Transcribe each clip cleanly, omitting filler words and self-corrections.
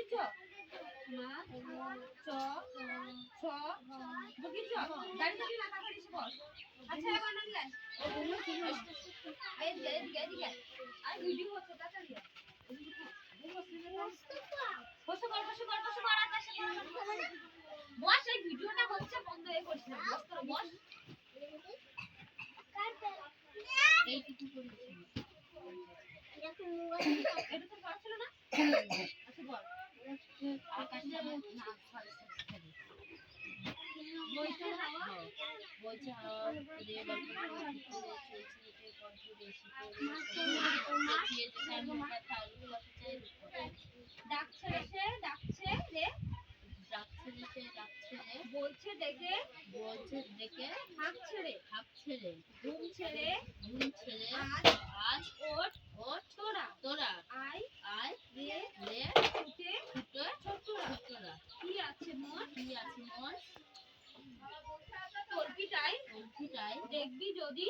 বকিছ মা চ ছ বকিছ দাঁড়িয়ে থাকি না তাড়াতাড়ি এসে বস আচ্ছা এবার নাম লাই এদিকে আর ভিডিও হচ্ছে তাড়াতাড়ি বসে বল আকাশে বস এই ভিডিওটা হচ্ছে বন্ধ এ করিস না বস তোরা বস এই কিছু করিস এটা তো পারছিল না আচ্ছা বল আকাশে না বইটা হাওয়া রে গল্প চলছে কণ্ঠ বেশি ডাকছে রে বলছে ডেকে হাঁকছে রে ঘুম ছেড়ে আজ ওঠ তোরা আয় রে উঠে ছোট্টরা কি আছে মন তর্কিটাই দেখবি যদি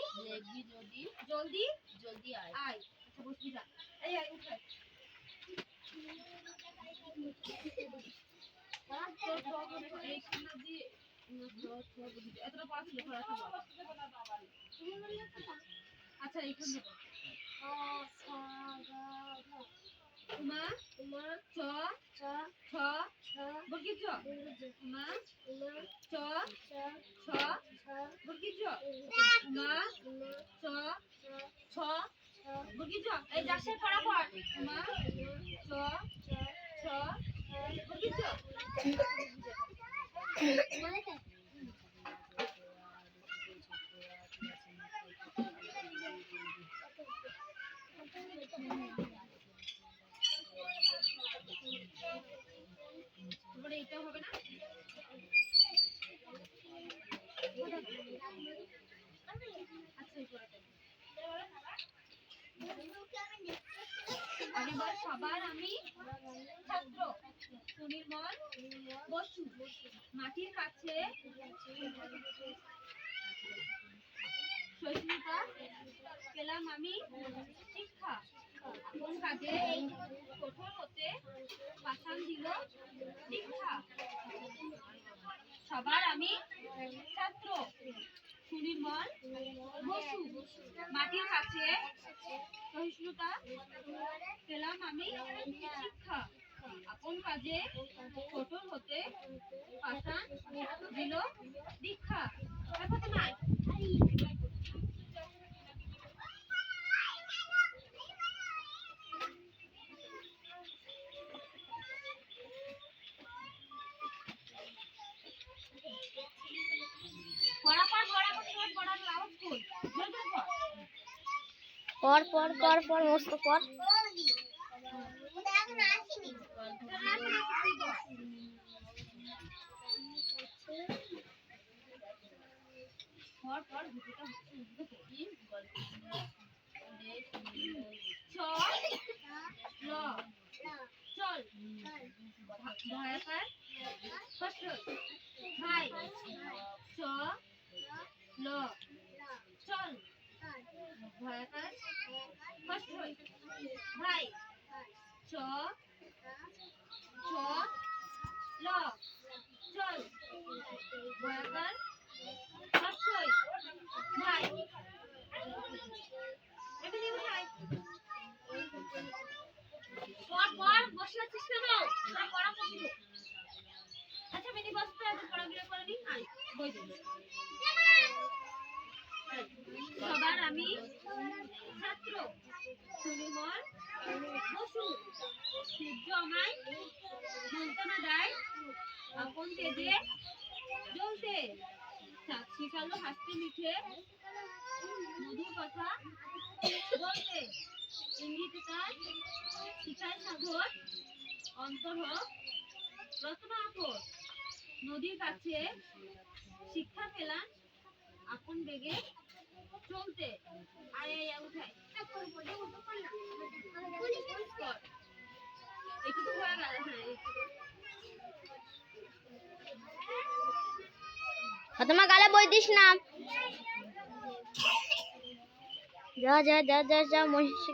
জলদি আয় আচ্ছা বসবি যা এই আয় উঠ আচ্ছা এইখানে উমা চ বর্গীয় চ উমা চ বর্গীয় চ উমা চ বর্গীয় চ এই যাচ্ছে ফটাফট উমা চ বর্গীয় চ তারপরে এটা হবে না আগেবার সবার আমি ছাত্র সুনির্মল বসু মাটির কাছে সহিষ্ণুতা পেলাম আমি শিক্ষা কোন কাজে কঠোর হতে পাষাণ দিল দীক্ষা সবার আমি ছাত্র সুনির্মল বসু মাটির কাছে সহিষ্ণুতা পেলাম আমি শিক্ষা আপন কাজে কঠোর হতে পাষাণ দিল দীক্ষা পর মস্ত পর ভাই চ ল চল ভয়াকার হর্ষই ভাই এটা নিয়ে ভাই পর বসে আছিস কেন পড়া করবো আচ্ছা মিনি বসতে আছে পড়াগুলো করে নি আয় বই দে সবার আমি ছাত্র সুনির্মল বসু সূর্য আমায় মন্ত্রণা দেয় আপন তেজে জ্বলতে সাক্ষী কালো হাসতে মিঠে মধুর কথা বলতে ইঙ্গিতে তার শিখায় সাগর অন্তর হোক রচনা আকর নদীর কাছে শিক্ষা পেলাম আপন বেগে চলতে আয় উঠাই এইটুকু হয়ে গেল হ্যাঁ তোমার গালে বই দিস না যা মহিষী